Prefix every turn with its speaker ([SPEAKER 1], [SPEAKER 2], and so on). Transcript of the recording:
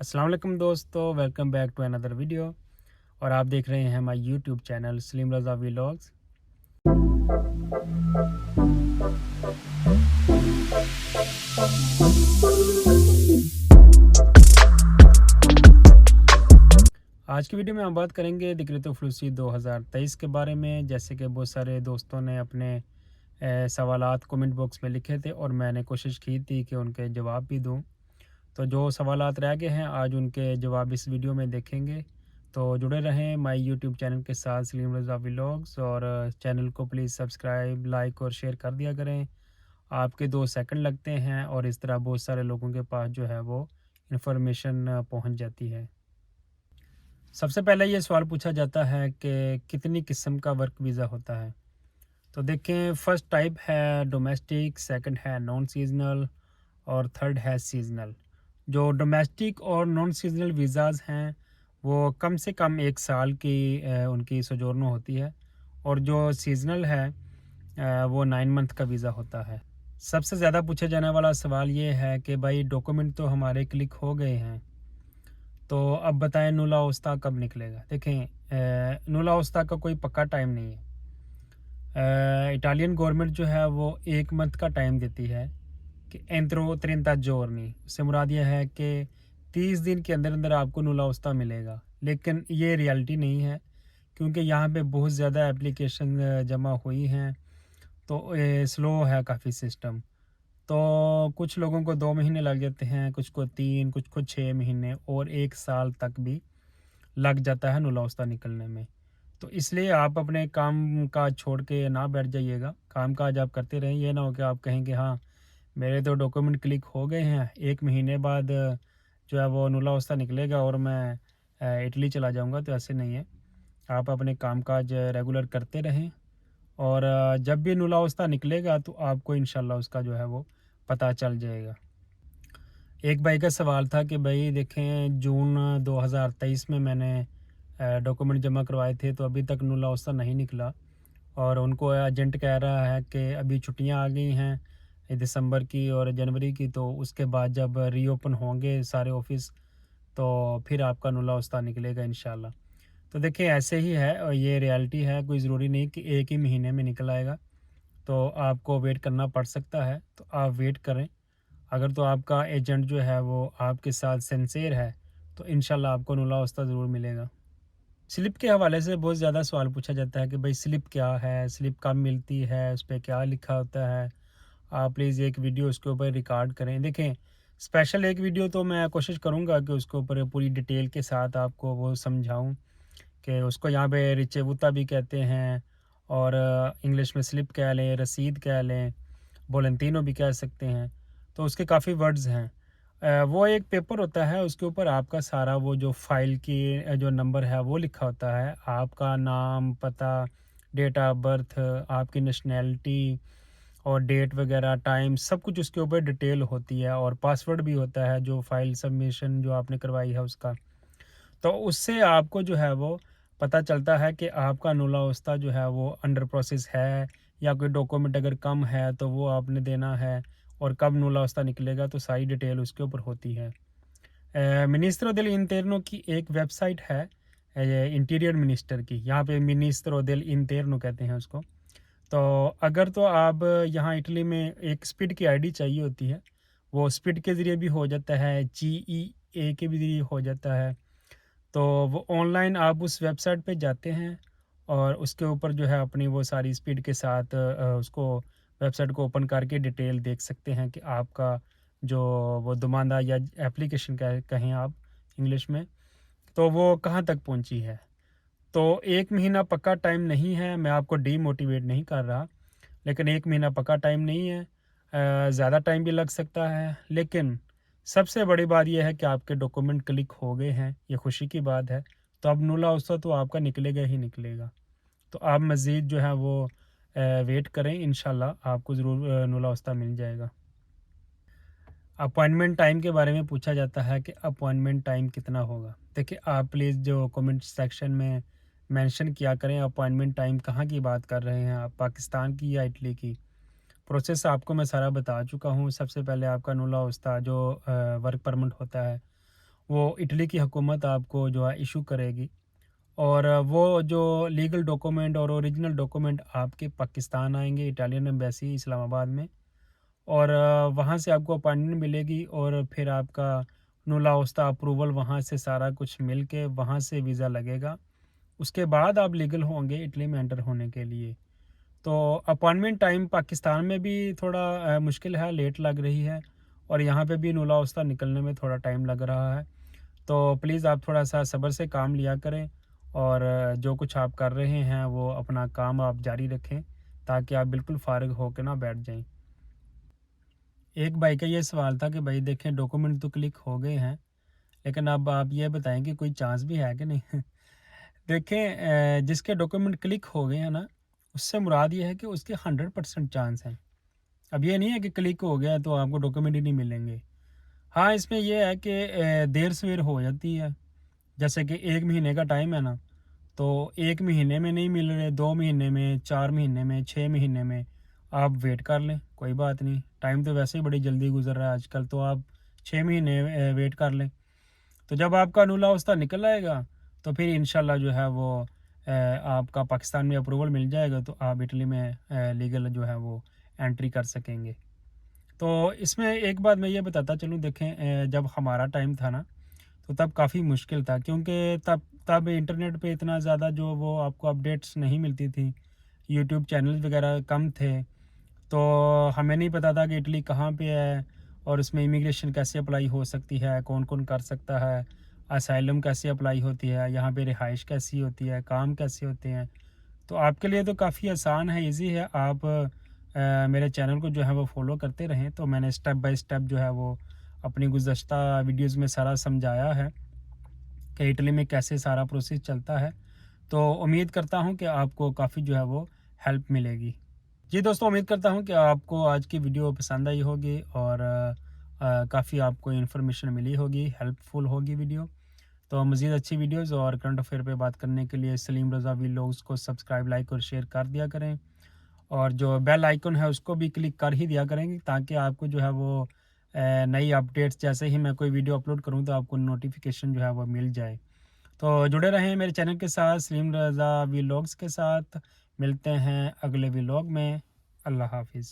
[SPEAKER 1] अस्सलाम वालेकुम दोस्तों, welcome back to another video. और आप देख रहे हैं हमारा YouTube channel Saleem Raza vlogs. आज की वीडियो में हम बात करेंगे दिक्कत फ्लूसी 2023 के बारे में। जैसे कि बहुत सारे दोस्तों ने अपने सवालात कमेंट बॉक्स में लिखे थे और मैंने कोशिश की थी कि उनके जवाब भी दूं। तो जो सवालात रह गए हैं आज उनके जवाब इस वीडियो में देखेंगे। तो जुड़े रहें माय यूट्यूब चैनल के साथ सलीम रज़ा व्लॉग्स, और चैनल को प्लीज़ सब्सक्राइब, लाइक और शेयर कर दिया करें। आपके 2 सेकंड लगते हैं और इस तरह बहुत सारे लोगों के पास जो है वो इन्फॉर्मेशन पहुंच जाती है। सबसे पहले ये सवाल पूछा जाता है कि कितनी किस्म का वर्क वीज़ा होता है। तो देखें, फर्स्ट टाइप है डोमेस्टिक, सेकंड है नॉन सीजनल और थर्ड है सीजनल। जो डोमेस्टिक और नॉन सीजनल वीज़ाज़ हैं वो कम से कम 1 साल की उनकी सोजोर्नो होती है, और जो सीजनल है वो 9 मंथ का वीज़ा होता है। सबसे ज़्यादा पूछे जाने वाला सवाल ये है कि भाई डॉक्यूमेंट तो हमारे क्लिक हो गए हैं, तो अब बताएं नुला उस्ता कब निकलेगा। देखें, नुला उस्ता का कोई पक्का टाइम नहीं है। इटालियन गवर्नमेंट जो है वो 1 मंथ का टाइम देती है कि एंत्रो त्रिंता जोरनी, उससे मुराद ये है कि 30 दिन के अंदर अंदर आपको नुला उस्ता मिलेगा। लेकिन ये रियलिटी नहीं है, क्योंकि यहाँ पे बहुत ज़्यादा एप्लीकेशन जमा हुई हैं, तो स्लो है काफ़ी सिस्टम। तो कुछ लोगों को 2 महीने लग जाते हैं, कुछ को 3, कुछ को 6 महीने और 1 साल तक भी लग जाता है नुला उस्ता निकलने में। तो इसलिए आप अपने काम काज छोड़ के ना बैठ जाइएगा, काम काज आप करते रहें। ये ना हो कि आप कहें कि हाँ, मेरे तो डॉक्यूमेंट क्लिक हो गए हैं, 1 महीने बाद जो है वो नुला उस्ता निकलेगा और मैं इटली चला जाऊँगा। तो ऐसे नहीं है, आप अपने काम काज रेगुलर करते रहें, और जब भी नुला उस्ता निकलेगा तो आपको इंशाल्लाह उसका जो है वो पता चल जाएगा। एक भाई का सवाल था कि भाई देखें, जून 2023 में मैंने डॉक्यूमेंट जमा करवाए थे, तो अभी तक नुला उस्ता नहीं निकला, और उनको एजेंट कह रहा है कि अभी छुट्टियां आ गई हैं दिसंबर की और जनवरी की, तो उसके बाद जब रीओपन होंगे सारे ऑफिस तो फिर आपका नुला उस्ता निकलेगा इंशाल्लाह। तो देखिए, ऐसे ही है और ये रियलिटी है, कोई ज़रूरी नहीं कि एक ही महीने में निकल आएगा। तो आपको वेट करना पड़ सकता है, तो आप वेट करें। अगर तो आपका एजेंट जो है वो आपके साथ सिंसियर है, तो इंशाल्लाह आपको नुला उस्ता ज़रूर मिलेगा। स्लिप के हवाले से बहुत ज़्यादा सवाल पूछा जाता है कि भाई स्लिप क्या है, स्लिप कब मिलती है, उस पे क्या लिखा होता है। आप प्लीज़ एक वीडियो उसके ऊपर रिकॉर्ड करें। देखें, स्पेशल एक वीडियो तो मैं कोशिश करूँगा कि उसके ऊपर पूरी डिटेल के साथ आपको वो समझाऊँ कि उसको यहाँ पे रिचेवुता भी कहते हैं, और इंग्लिश में स्लिप कह लें, रसीद कह लें, वोलेंटिनो भी कह सकते हैं। तो उसके काफ़ी वर्ड्स हैं। वो एक पेपर होता है, उसके ऊपर आपका सारा वो जो फ़ाइल की जो नंबर है वो लिखा होता है, आपका नाम, पता, डेट ऑफ बर्थ, आपकी नेशनैलिटी और डेट वगैरह, टाइम, सब कुछ उसके ऊपर डिटेल होती है, और पासवर्ड भी होता है जो फ़ाइल सबमिशन जो आपने करवाई है उसका। तो उससे आपको जो है वो पता चलता है कि आपका नुला उस्ता जो है वो अंडर प्रोसेस है, या कोई डॉक्यूमेंट अगर कम है तो वो आपने देना है, और कब नुला उस्ता निकलेगा तो सारी डिटेल उसके ऊपर होती है। मिनिस्ट्रो देल इंटरनो की एक वेबसाइट है, इंटीरियर मिनिस्टर की, यहाँ पे मिनिस्ट्रो देल इंटरनो कहते हैं उसको। तो अगर तो आप यहाँ इटली में एक स्पीड की आईडी चाहिए होती है, वो स्पीड के ज़रिए भी हो जाता है, GEA के भी ज़रिए हो जाता है। तो वो ऑनलाइन आप उस वेबसाइट पे जाते हैं, और उसके ऊपर जो है अपनी वो सारी स्पीड के साथ उसको वेबसाइट को ओपन करके डिटेल देख सकते हैं कि आपका जो वो दुमानदा या एप्लीकेशन कहें आप इंग्लिश में, तो वो कहाँ तक पहुँची है। तो 1 महीना पक्का टाइम नहीं है, मैं आपको डीमोटिवेट नहीं कर रहा, लेकिन 1 महीना पक्का टाइम नहीं है। ज़्यादा टाइम भी लग सकता है, लेकिन सबसे बड़ी बात ये है कि आपके डॉक्यूमेंट क्लिक हो गए हैं, ये खुशी की बात है। तो अब नुला उस्ता तो आपका निकलेगा ही निकलेगा। तो आप मज़ीद जो है वो वेट करें, इंशाल्लाह आपको ज़रूर नुला उस्ता मिल जाएगा। अपॉइंटमेंट टाइम के बारे में पूछा जाता है कि अपॉइंटमेंट टाइम कितना होगा। देखिए, आप प्लीज़ जो कमेंट सेक्शन में मेंशन किया करें अपॉइंटमेंट टाइम कहाँ की बात कर रहे हैं आप, पाकिस्तान की या इटली की। प्रोसेस आपको मैं सारा बता चुका हूँ। सबसे पहले आपका नुला उस्ता जो वर्क परमिट होता है, वो इटली की हुकूमत आपको जो है इशू करेगी, और वो जो लीगल डॉक्यूमेंट और ओरिजिनल डॉक्यूमेंट आपके पाकिस्तान आएंगे, इटालियन एम्बेसी इस्लामाबाद में, और वहाँ से आपको अपॉइंटमेंट मिलेगी, और फिर आपका नुला उस्ता अप्रूवल वहाँ से सारा कुछ मिल के वहाँ से वीज़ा लगेगा। उसके बाद आप लीगल होंगे इटली में एंटर होने के लिए। तो अपॉइंटमेंट टाइम पाकिस्तान में भी थोड़ा मुश्किल है, लेट लग रही है, और यहाँ पे भी नुला उस्ता निकलने में थोड़ा टाइम लग रहा है। तो प्लीज़ आप थोड़ा सा सब्र से काम लिया करें, और जो कुछ आप कर रहे हैं वो अपना काम आप जारी रखें, ताकि आप बिल्कुल फ़ारिग होकर ना बैठ जाएं। एक भाई का ये सवाल था कि भाई देखें डॉक्यूमेंट तो क्लिक हो गए हैं, लेकिन अब आप ये बताएं कि कोई चांस भी है कि नहीं। देखें जिसके डॉक्यूमेंट क्लिक हो गए हैं ना, उससे मुराद ये है कि उसके 100% चांस हैं। अब ये नहीं है कि क्लिक हो गया तो आपको डॉक्यूमेंट ही नहीं मिलेंगे। हाँ, इसमें ये है कि देर सवेर हो जाती है। जैसे कि 1 महीने का टाइम है ना, तो 1 महीने में नहीं मिल रहे, 2 महीने में, 4 महीने में, 6 महीने में, आप वेट कर लें, कोई बात नहीं। टाइम तो वैसे ही बड़ी जल्दी गुजर रहा है आजकल, तो आप 6 महीने वेट कर लें। तो जब आपका नुला उस्ता निकल आएगा, तो फिर इंशाल्लाह जो है वो आपका पाकिस्तान में अप्रूवल मिल जाएगा, तो आप इटली में लीगल जो है वो एंट्री कर सकेंगे। तो इसमें एक बात मैं ये बताता चलूँ, देखें जब हमारा टाइम था ना, तो तब काफ़ी मुश्किल था, क्योंकि तब तब इंटरनेट पे इतना ज़्यादा जो वो आपको अपडेट्स नहीं मिलती थी, यूट्यूब चैनल्स वगैरह कम थे। तो हमें नहीं पता था कि इटली कहाँ पे है, और उसमें इमिग्रेशन कैसे अप्लाई हो सकती है, कौन कौन कर सकता है, असाइलम कैसे अप्लाई होती है, यहाँ पे रिहाइश कैसी होती है, काम कैसे होते हैं। तो आपके लिए तो काफ़ी आसान है, इजी है। आप मेरे चैनल को जो है वो फॉलो करते रहें। तो मैंने स्टेप बाय स्टेप जो है वो अपनी गुज़श्ता वीडियोज़ में सारा समझाया है कि इटली में कैसे सारा प्रोसेस चलता है। तो उम्मीद करता हूँ कि आपको काफ़ी जो है वो हेल्प मिलेगी। जी दोस्तों, उम्मीद करता हूँ कि आपको आज की वीडियो पसंद आई होगी, और काफ़ी आपको इन्फॉर्मेशन मिली होगी, हेल्पफुल होगी वीडियो। तो मज़ीद अच्छी वीडियोज़ और करंट अफेयर पे बात करने के लिए सलीम रज़ा व्लॉग्स को सब्सक्राइब, लाइक और शेयर कर दिया करें, और जो बेल आइकन है उसको भी क्लिक कर ही दिया करेंगे, ताकि आपको जो है वो नई अपडेट्स, जैसे ही मैं कोई वीडियो अपलोड करूँ तो आपको नोटिफिकेशन जो है वो मिल जाए। तो जुड़े रहें मेरे चैनल के साथ, सलीम रज़ा व्लॉग्स के साथ। मिलते हैं अगले व्लॉग में। अल्लाह हाफिज़।